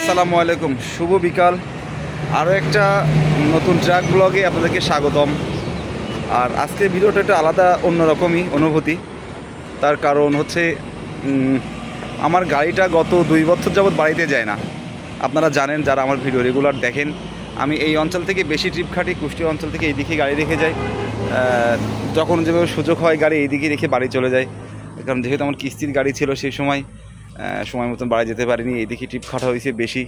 আসসালামু আলাইকুম, শুভ বিকাল। আরও একটা নতুন ট্রাক ব্লগে আপনাদেরকে স্বাগতম। আর আজকে ভিডিওটা একটা আলাদা অন্যরকমই অনুভূতি। তার কারণ হচ্ছে আমার গাড়িটা গত 2 বছর যাবৎ বাড়িতে যায় না। আপনারা জানেন, যারা আমার ভিডিও রেগুলার দেখেন, আমি এই অঞ্চল থেকে বেশি ট্রিপ খাটি। কুষ্টিয়া অঞ্চল থেকে এইদিকে গাড়ি রেখে যাই, যখন যেভাবে সুযোগ হয় গাড়ি এইদিকে রেখে বাড়ি চলে যায়। কারণ যেহেতু আমার কিস্তির গাড়ি ছিল, সেই সময় মতন বাড়ি যেতে পারিনি, এইদিকে ট্রিপ খাটা হয়েছে বেশি।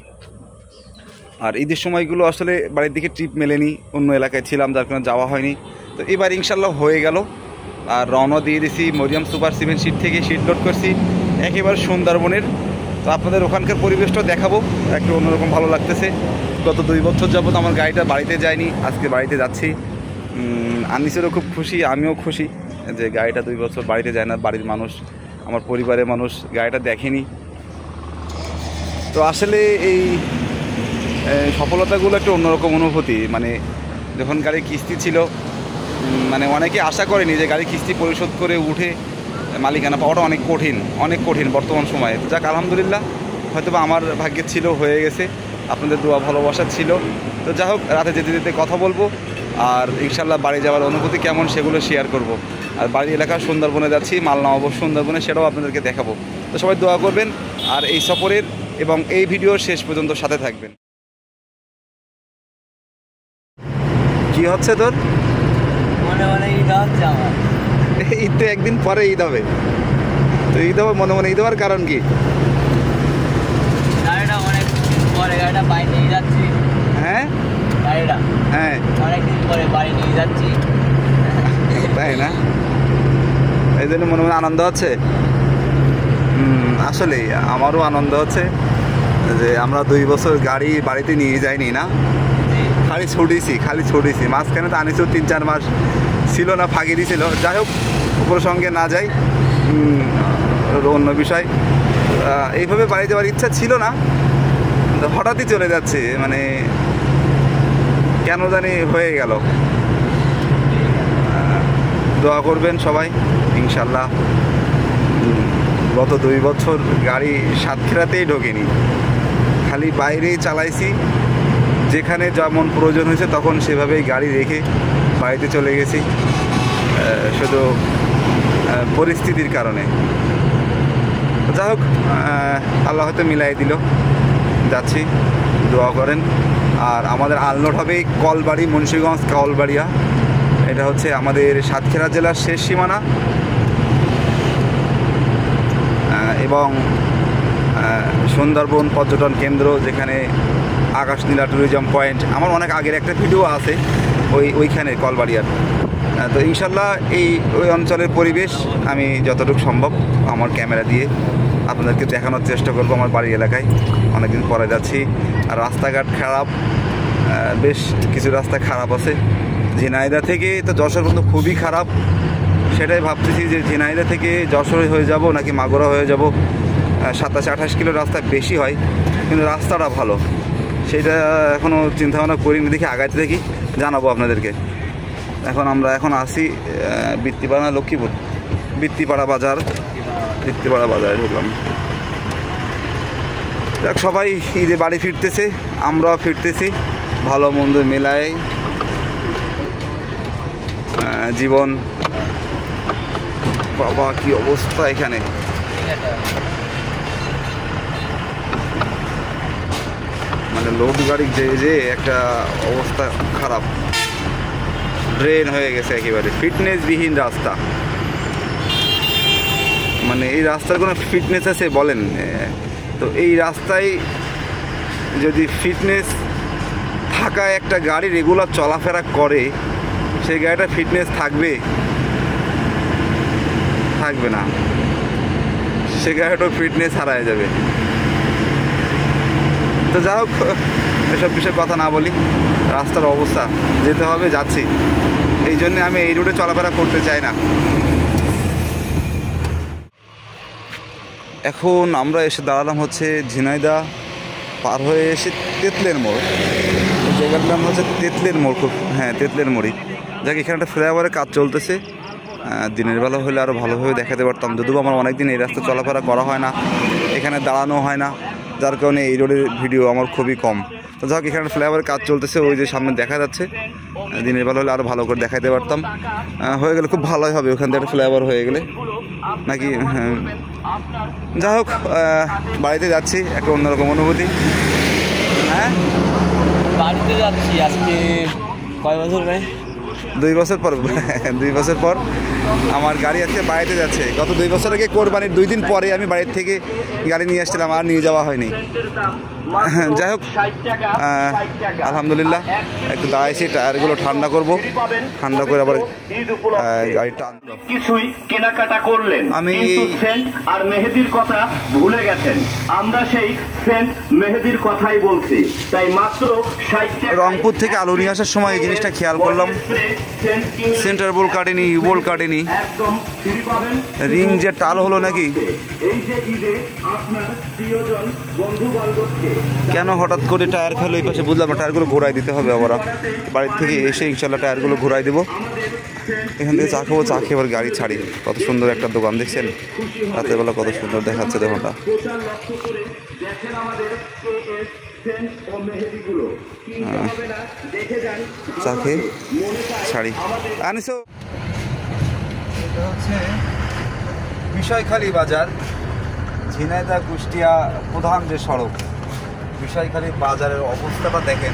আর ঈদের সময়গুলো আসলে বাড়ির দিকে ট্রিপ মেলেনি, অন্য এলাকায় ছিলাম, যার কারণে যাওয়া হয়নি। তো এবার ইনশাল্লাহ হয়ে গেল। আর রওনা দিয়ে দিয়েছি মরিয়াম সুপার সিমেন্ট শিট থেকে, শিট লোড করছি একেবারে সুন্দরবনের। তো আপনাদের ওখানকার পরিবেশটা দেখাবো, একটু অন্যরকম ভালো লাগতেছে। গত 2 বছর যাবত আমার গাড়িটা বাড়িতে যায়নি, আজকে বাড়িতে যাচ্ছি। আনিসেরও খুব খুশি, আমিও খুশি যে গাড়িটা 2 বছর বাড়িতে যায় না। বাড়ির মানুষ, আমার পরিবারের মানুষ গাড়িটা দেখেনি। তো আসলে এই সফলতাগুলো একটা অন্যরকম অনুভূতি। মানে যখন গাড়ির কিস্তি ছিল, মানে অনেকে আশা করেনি যে গাড়ির কিস্তি পরিশোধ করে উঠে মালিকানা পাওয়াটা অনেক কঠিন বর্তমান সময়ে। যাক, আলহামদুলিল্লাহ, হয়তো বা আমার ভাগ্যে ছিল, হয়ে গেছে। আপনাদের দোয়া ভালোবাসা ছিল। তো যাই হোক, রাতে যেতে যেতে কথা বলবো, আর ইনশাল্লাহ বাড়ি যাওয়ার অনুভূতি কেমন সেগুলো শেয়ার করব। আর বাড়ি এলাকা সুন্দরবনে যাচ্ছি, মাল নামাবো সুন্দরবনে, সেটাও আপনাদেরকে দেখাবো। তো সবাই দোয়া করবেন, আর এই সফরের এবং এই ভিডিওর শেষ পর্যন্ত সাথে থাকবেন। কি হচ্ছে তোর? মনে মনে ঈদ হচ্ছে আমার। ঈদ তো একদিন পরে ঈদ হবে, তো ঈদ হবে মনে মনে। ঈদ হওয়ার কারণ কি? গাড়িটা অনেকদিন পরে গাড়িটা বাড়ি নিয়ে যাচ্ছি। হ্যাঁ, গাড়িটা হ্যাঁ, অনেকদিন পরে বাড়ি নিয়ে যাচ্ছি। তাই না? এই জন্য মনে মনে আনন্দ হচ্ছে। আসলেই আমারও আনন্দ হচ্ছে যে আমরা 2 বছর গাড়ি বাড়িতে নিয়ে যাইনি না, খালি ছুটিছি। মাঝখানে তো আনিসও 3-4 মাস ছিল না, ফাঁকি দিয়েছিল। যাই হোক, ওপর সঙ্গে না যাই, অন্য বিষয়। এইভাবে বাড়ি যাওয়ার ইচ্ছা ছিল না, হঠাৎই চলে যাচ্ছে, মানে কেন জানি হয়ে গেল। দোয়া করবেন সবাই ইনশাল্লাহ। গত 2 বছর গাড়ি সাতক্ষীরাতেই ঢোকেনি, খালি বাইরেই চালাইছি। যেখানে যেমন প্রয়োজন হয়েছে তখন সেভাবেই গাড়ি রেখে বাড়িতে চলে গেছি, শুধু পরিস্থিতির কারণে। যাই হোক, আল্লাহ হয়তো মিলাই দিল, যাচ্ছি, দোয়া করেন। আর আমাদের আনলোড হবে কলবাড়ি, মুন্সিগঞ্জ কলবাড়িয়া। এটা হচ্ছে আমাদের সাতক্ষীরা জেলার শেষ সীমানা, এবং সুন্দরবন পর্যটন কেন্দ্র, যেখানে আকাশনীলা ট্যুরিজম পয়েন্ট। আমার অনেক আগের একটা ভিডিও আছে ওইখানে কলবাড়িয়ার। তো ইনশাল্লাহ ওই অঞ্চলের পরিবেশ আমি যতটুকু সম্ভব আমার ক্যামেরা দিয়ে আপনাদেরকে দেখানোর চেষ্টা করবো। আমার বাড়ি এলাকায় অনেকদিন পরে যাচ্ছি। আর রাস্তাঘাট খারাপ, বেশ কিছু রাস্তা খারাপ আছে। ঝিনাইদহ থেকে তো যশোর পর্যন্ত খুবই খারাপ। সেটাই ভাবতেছি যে ঝিনাইদহ থেকে যশোর হয়ে যাব নাকি মাগুরা হয়ে যাব। 27-28 কিলো রাস্তা বেশি হয়, কিন্তু রাস্তাটা ভালো, সেটা এখনও চিন্তাভাবনা করিনি। দেখি আগাইতে দেখি, জানাবো আপনাদেরকে। আমরা আসি বৃত্তিপাড়া, লক্ষ্মীপুর বৃত্তিপাড়া বাজারে ঢুকলাম। দেখ, সবাই ঈদে বাড়ি ফিরতেছে, আমরাও ফিরতেছি, ভালো মন্দ মেলায় জীবন। বাবা, কি অবস্থা এখানে! মানে লোড গাড়ি যে একটা অবস্থা খারাপ, ড্রেন হয়ে গেছে একেবারে, ফিটনেসবিহীন রাস্তা। মানে এই রাস্তার কোনো ফিটনেস আছে বলেন? তো এই রাস্তায় যদি ফিটনেস থাকা একটা গাড়ি রেগুলার চলাফেরা করে, সেই গাড়িটা ফিটনেস থাকবে না, সে গাড়িটাও ফিটনেস হারায় যাবে। তো যাই হোক, এসব বিষয়ে কথা না বলি। রাস্তার অবস্থা, যেতে হবে, যাচ্ছি। এই জন্যে আমি এই রুটে চলাফেরা করতে চাই না। এখন আমরা এসে দাঁড়ালাম হচ্ছে ঝিনাইদহ পার হয়ে এসে তেঁতলের মোড়। এই জায়গাটার নাম হচ্ছে তেঁতলের মোড়, খুব, হ্যাঁ, তেঁতলের মোড়ই। যাক, এখানে একটা ফ্লাইওভারের কাজ চলতেছে। দিনের বেলা হলে আরও ভালোভাবে দেখাতে পারতাম, যদিও আমার অনেকদিন এই রাস্তা চলাফেরা করা হয় না, এখানে দাঁড়ানো হয় না। যার কারণে এই রোডের ভিডিও আমার খুবই কম। তো যাক, এখানে ফ্লাইওভারের কাজ চলতেছে, ওই যে সামনে দেখা যাচ্ছে। দিনের বেলা হলে আরও ভালো করে দেখাইতে পারতাম, হয়ে গেলে খুব ভালোই হবে ওখান থেকে একটা ফ্লাইওভার হয়ে গেলে নাকি। যাই হোক, বাড়িতে যাচ্ছি, একটা অন্যরকম অনুভূতি। হ্যাঁ, বাড়িতে যাচ্ছি আজকে কয় বছর ভাই? 2 বছর পর 2 বছর পর আমার গাড়ি আজকে বাড়িতে যাচ্ছে। গত 2 বছর আগে কোরবানির 2 দিন পরে আমি বাড়ির থেকে গাড়ি নিয়ে আসছিলাম, আর নিয়ে যাওয়া হয়নি। যাই হোক, আলহামদুলিল্লাহ একটু দাঁড়াইছি, টায়ারগুলো ঠান্ডা করব, ঠান্ডা করে আবার গাড়ি টানবো। কিছুই কেনাকাটা করলেন, আমি সেন্ট আর মেহেদির কথা ভুলে গেছেন। আমরা সেই সেন্ট মেহেদির কথাই বলছি, তাই মাত্র 60 টাকা। রংপুর থেকে আলু নিয়ে আসার সময় এই জিনিসটা খেয়াল করলাম, সেন্টার বোল কাটেনি, ইউবোল কাটেনি, একদম ফ্রি পাবেন। রিং যে টাল হলো নাকি, এই যে ঈদে আপনার প্রিয়জন বন্ধু বান্ধবকে কেন হঠাৎ করে টায়ার খেলো এই পাশে বুঝলাম না। টায়ারগুলো ঘোরাই দিতে হবে আবার, বাড়ির থেকে এসে ইনশাল্লাহ টায়ারগুলো ঘোরাই দেবো। এখান থেকে চা খাবো, চা খেয়ে আবার গাড়ি ছাড়ি। কত সুন্দর একটা দোকান দেখছেন, রাতের বেলা কত সুন্দর দেখাচ্ছে দোকানটা। প্রচার লক্ষ্য করে দেখেন আমাদের KS সেন্ট ও মেহেদিগুলো কিনতে হবে না, দেখে যান, চা খেয়ে মনে চায় ছাড়ি। আনিসো, এটা হচ্ছে বিষয়খালী বাজার, ঝিনাইদহ কুষ্টিয়া প্রধান যে সড়ক। বিষয়খালী বাজারের অবস্থাটা দেখেন,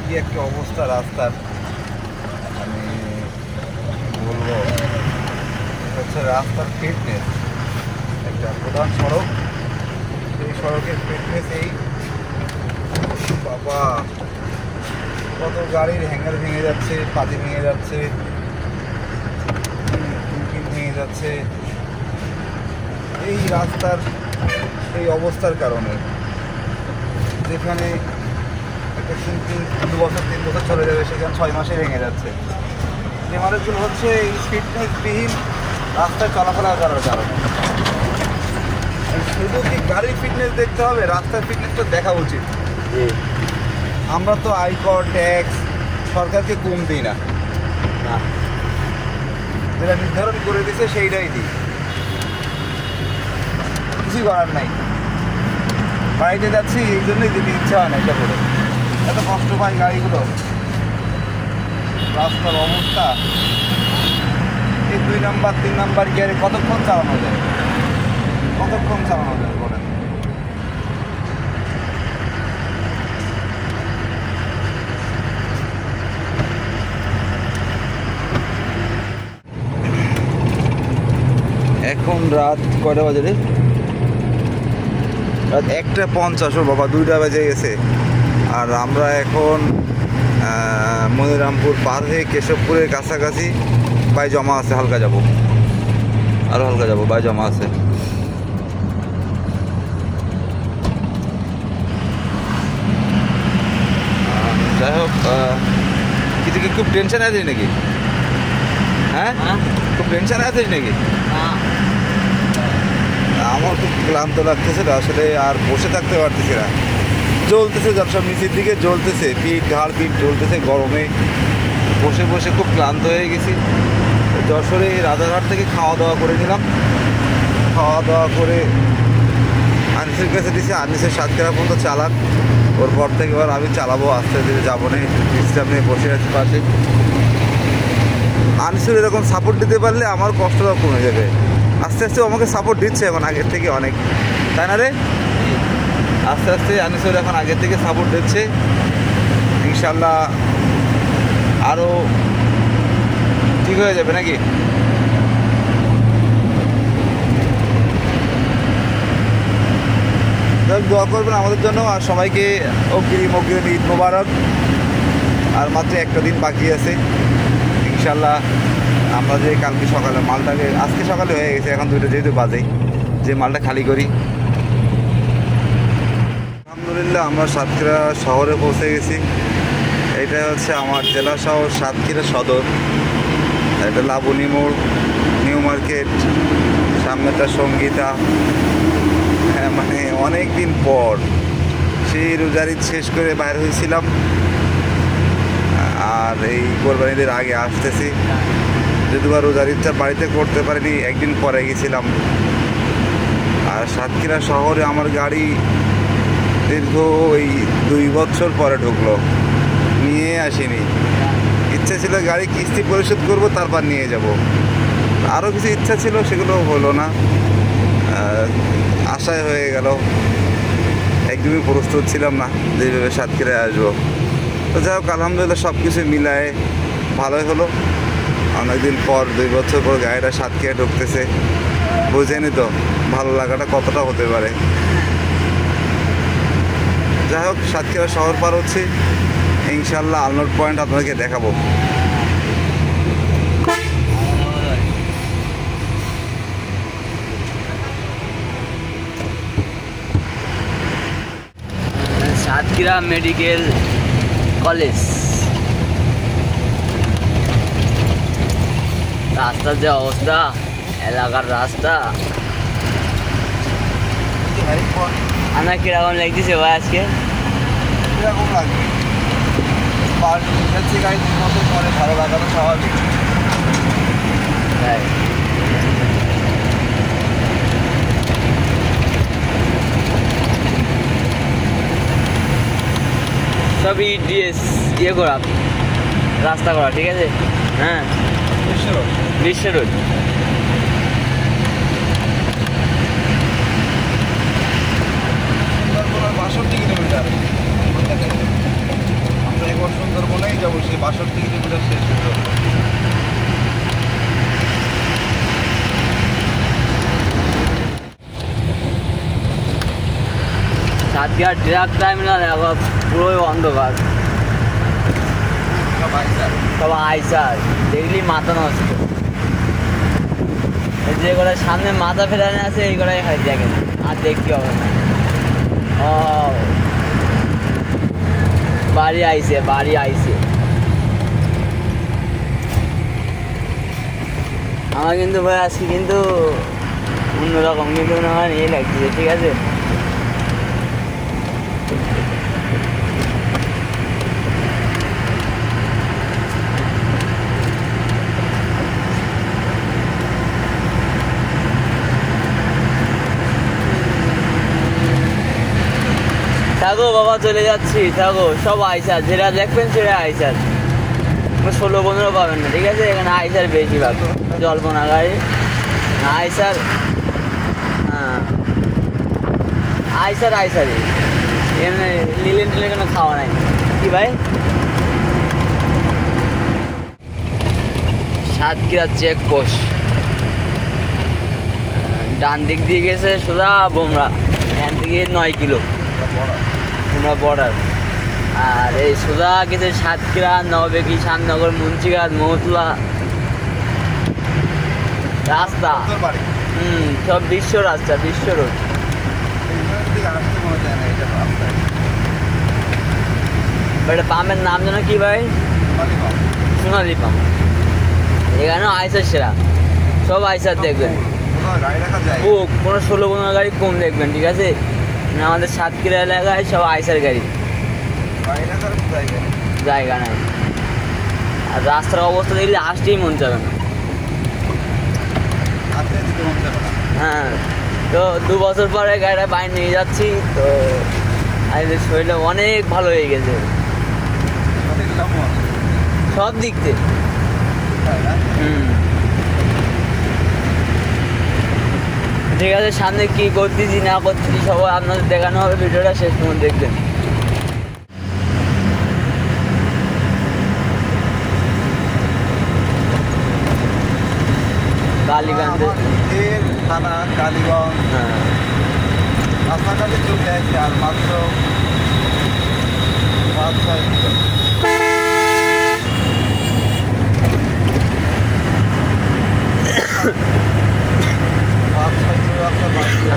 কি একটা অবস্থা রাস্তার, আমি বলবো হচ্ছে রাস্তার ফিটনেস। একটা প্রধান সড়ক, সেই সড়কের ফিটনেস এই বাবা, কত গাড়ির হ্যাঙ্গার ভেঙে যাচ্ছে, পাতি ভেঙে যাচ্ছে, ভেঙে যাচ্ছে এই রাস্তার এই অবস্থার কারণে। যেখানে একটা 2 বছর 3 বছর চলে যাবে, সেখানে 6 মাসে ভেঙে যাচ্ছে। যে মানুষগুলো হচ্ছে এই ফিটনেসবিহীন রাস্তায় চলাফেরা করার কারণে। শুধু কি গাড়ির ফিটনেস দেখতে হবে, রাস্তার ফিটনেসটা দেখা উচিত। আমরা তো আয়কর ট্যাক্স সরকারকে কম দিই না, যেটা নির্ধারণ করে দিচ্ছে সেইটাই দিই, কিছুই করার নাই। বাড়িতে যাচ্ছি এই জন্যই দিতে ইচ্ছা হয় না, এটা করে এত কষ্ট পায় গাড়িগুলো। রাস্তার অবস্থা, এই 2 নাম্বার 3 নাম্বার গিয়ারে কতক্ষণ চালানো যায়, কতক্ষণ চালানো যায় বলেন। এখন রাত কয়টা বাজে রে? রাত 1:50। ও বাবা, 2টা বেজে গেছে। আর আমরা এখন মনিরামপুর পার হয়ে কেশবপুরের কাছাকাছি। বাই জমা আছে, হালকা যাব, আরও হালকা যাব, বাই জমা আছে। যাই হোক, কিছু কি খুব টেনশন আছিস নাকি? হ্যাঁ, খুব টেনশন আছিস নাকি? আমার খুব ক্লান্ত লাগতেছে তো আসলে, আর বসে থাকতে পারতেছি না। জ্বলতেছে সব নিচের দিকে, জ্বলতেছে পিঠ, ঘাড় পিঠ জ্বলতেছে গরমে। বসে বসে খুব ক্লান্ত হয়ে গেছি। যশোরে রাজারহাট থেকে খাওয়া দাওয়া করে নিলাম, খাওয়া দাওয়া করে আনিসের কাছে দিয়েছি। আনিসের সাতক্ষীরা পর্যন্ত চালাক, ওর পর থেকে এবার আমি চালাবো, আস্তে ধীরে যাবো না, বিশ্রাম নিয়ে বসে আছি পাশে। আনিসের এরকম সাপোর্ট দিতে পারলে আমার কষ্টটাও কমে যাবে। আস্তে আস্তে আমাকে সাপোর্ট দিচ্ছে এখন আগের থেকে অনেক, তাই না রে? আস্তে আস্তে আনিসের এখন আগের থেকে সাপোর্ট দিচ্ছে। ইনশাল্লাহ আরও ঠিক হয়ে যাবে নাকি? দোয়া করবেন আমাদের জন্য, আর সবাইকে অগ্রিম ঈদ মোবারক। আর মাত্র একটা দিন বাকি আছে, ইনশাল্লাহ আমরা যে কালকে সকালে মালটাকে, আজকে সকালে হয়ে গেছে, এখন 2টা যেহেতু বাজে, যে মালটা খালি করি। আলহামদুলিল্লাহ আমরা সাতক্ষীরা শহরে পৌঁছে গেছি। এটা হচ্ছে আমার জেলা শহর সাতক্ষীরা সদর। এটা লাবণী মোড়, নিউ মার্কেট, সামনেটা সঙ্গীতা। হ্যাঁ, মানে অনেক দিন পর সেই রোজার ঈদ শেষ করে বাইর হয়েছিলাম, আর এই কোরবানিদের আগে আসতেছি। যদিও রোজার ঈদটা বাড়িতে করতে পারিনি, একদিন পরে গেছিলাম। আর সাতক্ষীরা শহরে আমার গাড়ি দীর্ঘ ওই 2 বছর পরে ঢুকলো, নিয়ে আসিনি। ইচ্ছা ছিল গাড়ি কিস্তি পরিশোধ করব, তারপর নিয়ে যাব। আরও কিছু ইচ্ছা ছিল, সেগুলো হলো না, আশায় হয়ে গেল। একদমই প্রস্তুত ছিলাম না যেভাবে সাতক্ষীরায় আসবো। তো যাই হোক, আলহামদুলিল্লাহ সব কিছু মিলায়ে ভালোই হলো। অনেকদিন পর 2 বছর পর গাড়িটা সাতক্ষীরায় ঢুকতেছে, বুঝেনি তো ভালো লাগাটা কতটা হতে পারে। যাই হোক, সাতক্ষীরা শহর পার হচ্ছি, ইনশাল্লাহ আলনোট পয়েন্ট আপনাদেরকে দেখাবো। Satkhira medical college. রাস্তার যে অবস্থা, এলাকার রাস্তা, আমার কিরকম লাগতেছে ভাই আজকে? কিরকম লাগবে? গাড়ি 2 বছর পরে ভালো লাগানো স্বাভাবিক। তাই সব ইডিএস ইয়ে করা, রাস্তা করা, ঠিক আছে। হ্যাঁ, বিশ্ব রোড। সুন্দরবনের 62 কিলোমিটার। আমরা একবার সুন্দরবনেই যাবো, সেই 62 কিলোমিটার শেষ হলো। সাতক্ষীরা ট্রাক টার্মিনাল এখন পুরোই অন্ধকার। সব আইসার দেখলি মাথা নষ্ট। যে করে সামনে মাথা ফেরানো আছে, এই করে দেখেন, আর দেখতে হবে না। ও বাড়ি আইছে, বাড়ি আইছে। আমার কিন্তু ভাই আজকে কিন্তু অন্যরকম, কিন্তু আমার ইয়ে লাগছে, ঠিক আছে। থাকো বাবা, চলে যাচ্ছি, থাকো। সব আইসার, যেটা দেখবেন সেটা আইসার। 16-15 পাবেন না, ঠিক আছে। এখানে আইসার বেশিরভাগ, জল্পনা গাড়ি আইসার। হ্যাঁ, আইসার আইসারই, এমনি লিলেন টিলেন কোনো খাওয়া নাই। কি ভাই? সাতক্ষীরা চেকপোস্ট, ডান দিক দিয়ে গেছে সোজা বোমরা, এখান থেকে 9 কিলো বোমরা বর্ডার। আর এই সোজা গেছে সাতক্ষীরা, নববেগি, শ্যামনগর, মুন্সিঘাট, মহতুলা রাস্তা। সব বিশ্ব রাস্তা, বিশ্ব রোড। এটা পাম্পের নাম যেন কি ভাই? সোনালি পাম্প। এখানেও আইসার সেরা, সব আইসার দেখবেন। কোনো 16-15 গাড়ি কম দেখবেন, ঠিক আছে। আমাদের সাতক্ষীরা এলাকায় সব আইসার গাড়ি, জায়গা নাই। আর রাস্তার অবস্থা দেখলে আসতেই মন যাবে না। হ্যাঁ, তো 2 বছর পরে গাড়িটা বাইরে নিয়ে যাচ্ছি, তো আজকে শরীরটা অনেক ভালো হয়ে গেছে সব দিক থেকে। ঠিক আছে, সামনে কি করতেছি না করতেছি সবাই আপনাদের দেখানো হবে, ভিডিওটা শেষ পর্যন্ত দেখবেন। কালীগঞ্জ থানা, কালীগঞ্জ। হ্যাঁ, রাস্তাঘাটে চলে আসছে আর মাত্র 5-6 কিলো।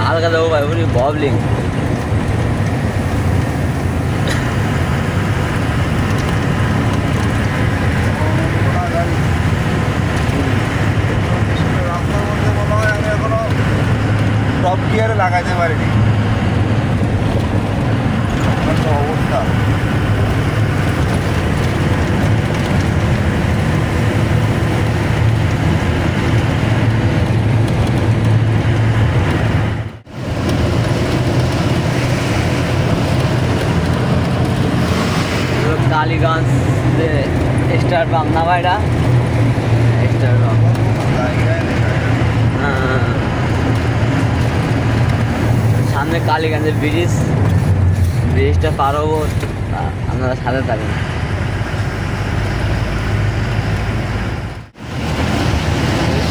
হালকা দেবো ভাই, উনি ববলিং। রাস্তার মধ্যে মনে হয় আমি এখনো টপ গিয়ারে লাগাইতে পারিনি, অবস্থা। কালীগঞ্জ স্টার পাম্প না ভাইরা, স্টার পাম্প। সামনে কালীগঞ্জের ব্রিজটা পার হবো, আপনারা সাথে থাকেন।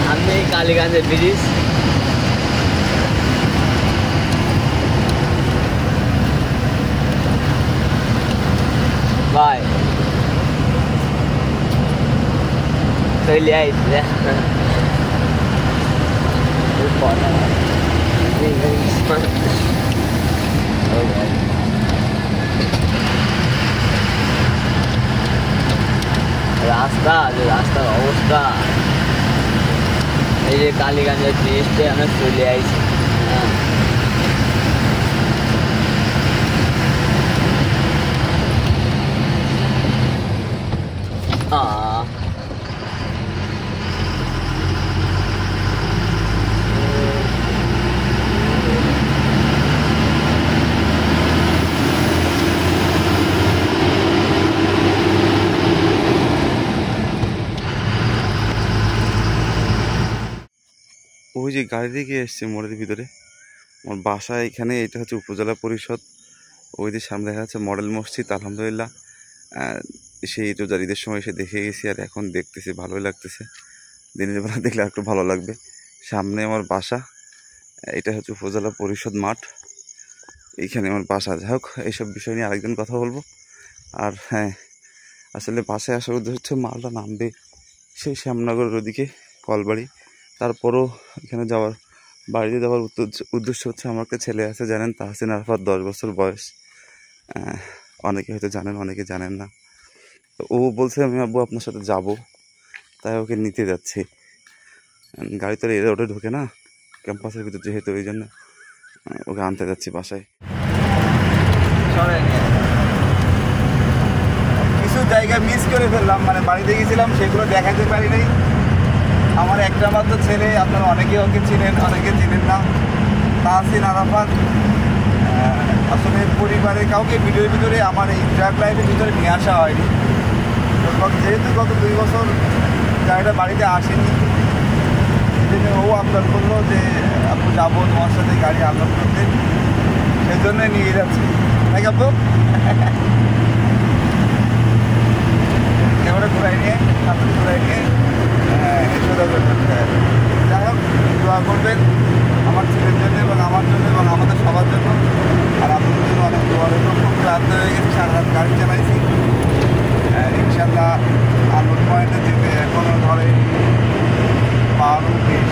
সামনেই কালীগঞ্জের ব্রিজ। ভাই চলে আইছে রাস্তার অবস্থা। এই যে কালীগঞ্জের ব্রিজটা আমরা চলে আইছি। ওই যে গাড়ি থেকে এসছে মোড়ের ভিতরে, আমার বাসা এখানে। এটা হচ্ছে উপজেলা পরিষদ। ওই যে সামনে দেখা যাচ্ছে মডেল মসজিদ। আলহামদুলিল্লাহ সেই রোজার ঈদের সময় এসে দেখে গেছি, আর এখন দেখতেছি ভালোই লাগতেছে। দিনের বেলা দেখলে একটু ভালো লাগবে। সামনে আমার বাসা, এটা হচ্ছে উপজেলা পরিষদ মাঠ, এইখানে আমার বাসা। যাই হোক, এইসব বিষয় নিয়ে আরেকদিন কথা বলবো। আর হ্যাঁ, আসলে বাসায় আসার উদ্দেশ্য হচ্ছে মালটা নামবে সেই শ্যামনগরের ওদিকে কলবাড়ি। তারপরও এখানে বাড়িতে যাওয়ার উদ্দেশ্য হচ্ছে, আমার একটা ছেলে আছে জানেন, তাহসিন আরাফাত, 10 বছর বয়স। অনেকে হয়তো জানেন, অনেকে জানেন না। তো ও বলছে আমি আব্বু আপনার সাথে যাব, তাই ওকে নিতে যাচ্ছি। গাড়ি তো এরা ওটা ঢোকে না ক্যাম্পাসের ভিতর, যেহেতু ওই জন্য ওকে আনতে যাচ্ছি বাসায়। কিছু জায়গা মিস করে ফেললাম, মানে বাড়িতে গেছিলাম, সেগুলো দেখাতে পারি নাই। আমার একটা মাত্র ছেলে, আপনারা অনেকে ওকে চিনেন, অনেকে চিনেন না, তাহসিন আরাফাত। আসলে পরিবারের কাউকে ভিডিওর ভিতরে আমার এই ট্র্যাক লাইফের ভিতরে নিয়ে আসা হয়নি। যেহেতু গত 2 বছর গাড়িটা বাড়িতে আসেনি, এই জন্য ও আপলোড করলো যে আপু যাবো তোমার সাথে গাড়ি আপলোড করতে, সেই জন্যই নিয়ে যাচ্ছি। তাই আপু ক্যামেরা ঘুরাই নিয়ে, সাথে ঘুরাই নিয়ে সোজা করতে। যাই হোক, দোয়া করবেন আমার ছেলের জন্য এবং আমার জন্য এবং আমাদের সবার জন্য। আর আপনাদের জন্য অনেক দোয়া রইল। খুব রাত হয়ে গেছে, সারা রাত গাড়ি চালাইছি। ইনশাল্লাহ আনন্দ পয়েন্টে যেতে এখনও ধরে 12-20,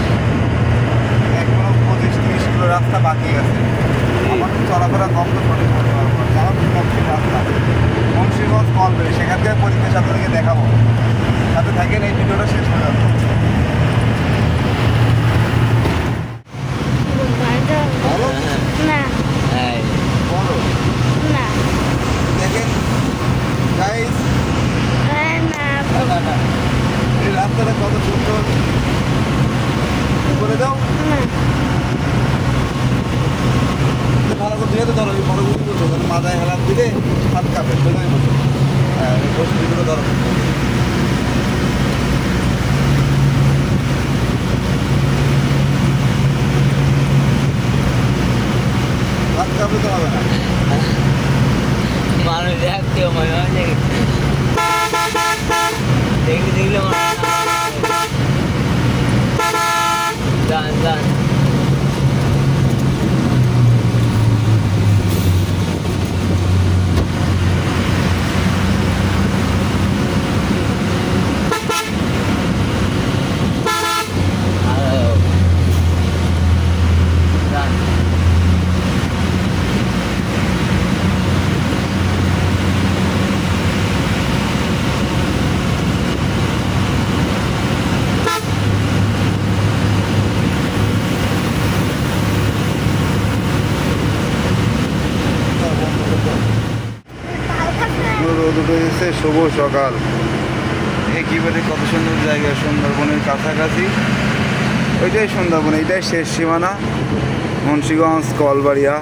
এখনও 25-30 কিলো রাস্তা বাকি আছে। আমার তো চলাফেরা কম, তো সঠিক করতে পারবো না। যারা কঠিন রাস্তা মুন্সিগঞ্জ কলবাড়ি, সেখানকার পরিবেশ আপনাদেরকে দেখাবো। সাথে থাকেন, এই ভিডিওটা শেষ হয়ে যাবে। দেখেন গাইস, এই রাস্তাটা কত সুন্দর, বলে দাও ভালো করে দিয়ে তো ধরো, এই বড় গুলি বলছো, মাথায় হেলাম দিলে হাত কাঁপে, সোজাই বসো। হ্যাঁ, বসে ভিডিওটা ধরো। হাত কাঁপে তো হবে না, মানুষ দেখতেও মনে হয় দেখলে যান শুভ সকাল। একেবারে কত সুন্দর জায়গা, সুন্দরবনের কাছাকাছি। ওইটাই সুন্দরবন, এইটাই শেষ সীমানা, মুন্সিগঞ্জ কলবাড়িয়া।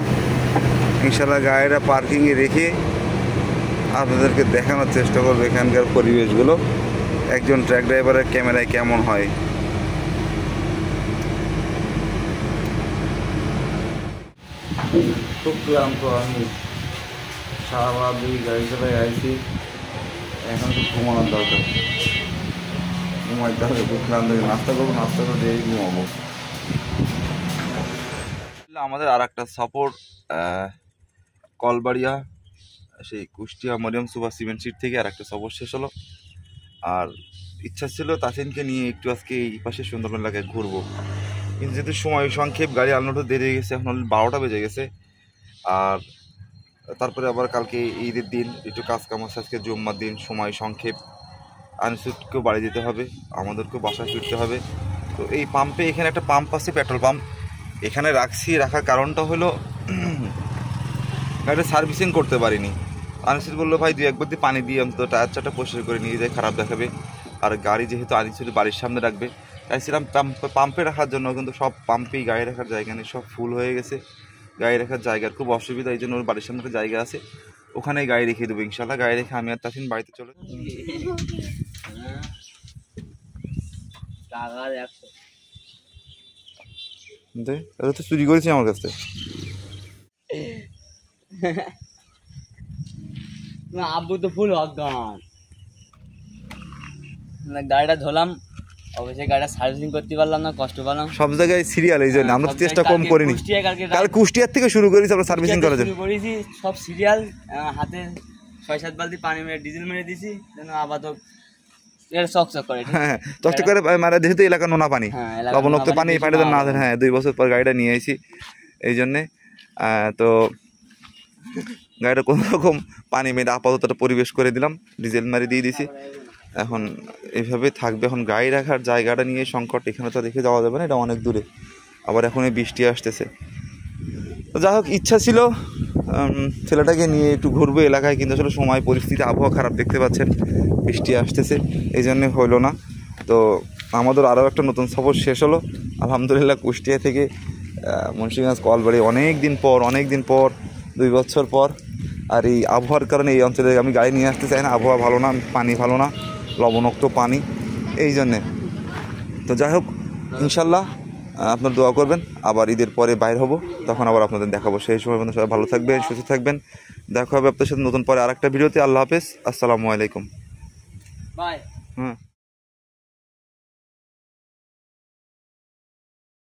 ইনশাল্লাহ গাড়িটা পার্কিংয়ে রেখে আপনাদেরকে দেখানোর চেষ্টা করবো এখানকার পরিবেশগুলো একজন ট্রাক ড্রাইভারের ক্যামেরায় কেমন হয়। খুব ক্লান্ত আমি, সারা দুই গাড়ি চালাই আইছি, এখন তো ঘুমানোর দরকার, ঘুমাইতে হবে। খুব ক্লান্ত, নাস্তা করবো, নাস্তা করে দিয়ে ঘুমাবো। আমাদের আর একটা সাপোর্ট কলবাড়িয়া সেই Kushtia Mariam super cement sheet থেকে আর একটা সাপোর্ট শেষ হলো। আর ইচ্ছা ছিল তাসিনকে নিয়ে একটু আজকে এই পাশে সুন্দরবন এলাকায় ঘুরবো, কিন্তু যেহেতু সময় সংক্ষেপ, গাড়ি আনলোডও দেরি হয়ে গেছে, এখন 12টা বেজে গেছে। আর তারপরে আবার কালকে ঈদের দিন, একটু কাজ কাম আছে, আজকে জুম্মার দিন, সময় সংক্ষেপ, আনিসুটকেও বাড়ি যেতে হবে, আমাদেরকেও বাসায় ফিরতে হবে। তো এই পাম্পে, এখানে একটা পাম্প আছে, পেট্রোল পাম্প, এখানে রাখার কারণটা হলো গাড়িটা সার্ভিসিং করতে পারিনি। আনিসুট বললো ভাই 2-1 বার পানি দিয়ে অন্তত টায়ার চারটা পরিষ্কার করে নিয়ে যায়, খারাপ দেখাবে। আর গাড়ি যেহেতু আনিসুট বাড়ির সামনে রাখবে, চাইছিলাম পাম্পে রাখার জন্য, কিন্তু সব পাম্পেই গাড়ি রাখার জায়গা নেই, সব ফুল হয়ে গেছে। গাড়ি রাখার জায়গার খুব অসুবিধা, এই জন্য ওর বাড়ির সামনে একটা জায়গা আছে, ওখানেই গাড়ি রেখে দেবো ইনশাল্লাহ। গাড়ি রেখে আমি আর তাসিন বাড়িতে চলে তো চুরি করেছি আমার কাছ থেকে। আব্বু তো ফুল অজ্ঞান। গাড়িটা ধরলাম, অবশ্যই গাড়িটা সার্ভিসিং করতে পারলাম না, কষ্ট পেলাম। সব জায়গায় সিরিয়াল, এই জন্য আমরা চেষ্টা কম করিনি। কাল কুষ্টিয়ার থেকে শুরু করেছি আমরা সার্ভিসিং করার জন্য, করেছি সব সিরিয়াল। হাতে 6-7 বালতি পানি মেরে ডিজেল মেরে দিছি, যেন আপাতত চকচক করে। হ্যাঁ, চকচক করে, মানে যেহেতু এলাকা নোনা পানি, লবণাক্ত পানি, এই পানিটা না। হ্যাঁ, 2 বছর পর গাড়িটা নিয়ে আইছি এই জন্যে। তো গাড়িটা কোনো রকম পানি মেরে আপাতত পরিবেশ করে দিলাম, ডিজেল মারি দিয়ে দিছি। এখন এইভাবে থাকবে। এখন গাড়ি রাখার জায়গাটা নিয়ে সংকট, এখানে তো রেখে যাওয়া যাবে না, এটা অনেক দূরে, আবার এখন এই বৃষ্টি আসতেছে। তো যাই হোক, ইচ্ছা ছিল ছেলেটাকে নিয়ে একটু ঘুরবো এলাকায়, কিন্তু আসলে সময়, পরিস্থিতি, আবহাওয়া খারাপ, দেখতে পাচ্ছেন বৃষ্টি আসতেছে, এই জন্যে হইলো না। তো আমাদের আরও একটা নতুন সফর শেষ হলো আলহামদুলিল্লাহ, কুষ্টিয়া থেকে মুন্সিগঞ্জ কলবাড়ি। অনেক দিন পর 2 বছর পর। আর এই আবহাওয়ার কারণে এই অঞ্চলে আমি গাড়ি নিয়ে আসতে চাই না, আবহাওয়া ভালো না, পানি ভালো না, লবণাক্ত পানি, এই জন্যে। তো যাই হোক, ইনশাল্লাহ আপনার দোয়া করবেন, আবার ঈদের পরে বাইর হব, তখন আবার আপনাদের দেখাবো। সেই সময় পর্যন্ত সবাই ভালো থাকবেন, সুস্থ থাকবেন। দেখা হবে আপনার সাথে নতুন পরে আরেকটা ভিডিওতে। আল্লাহ হাফেজ, আসসালামু আলাইকুম। বাই। হ্যাঁ।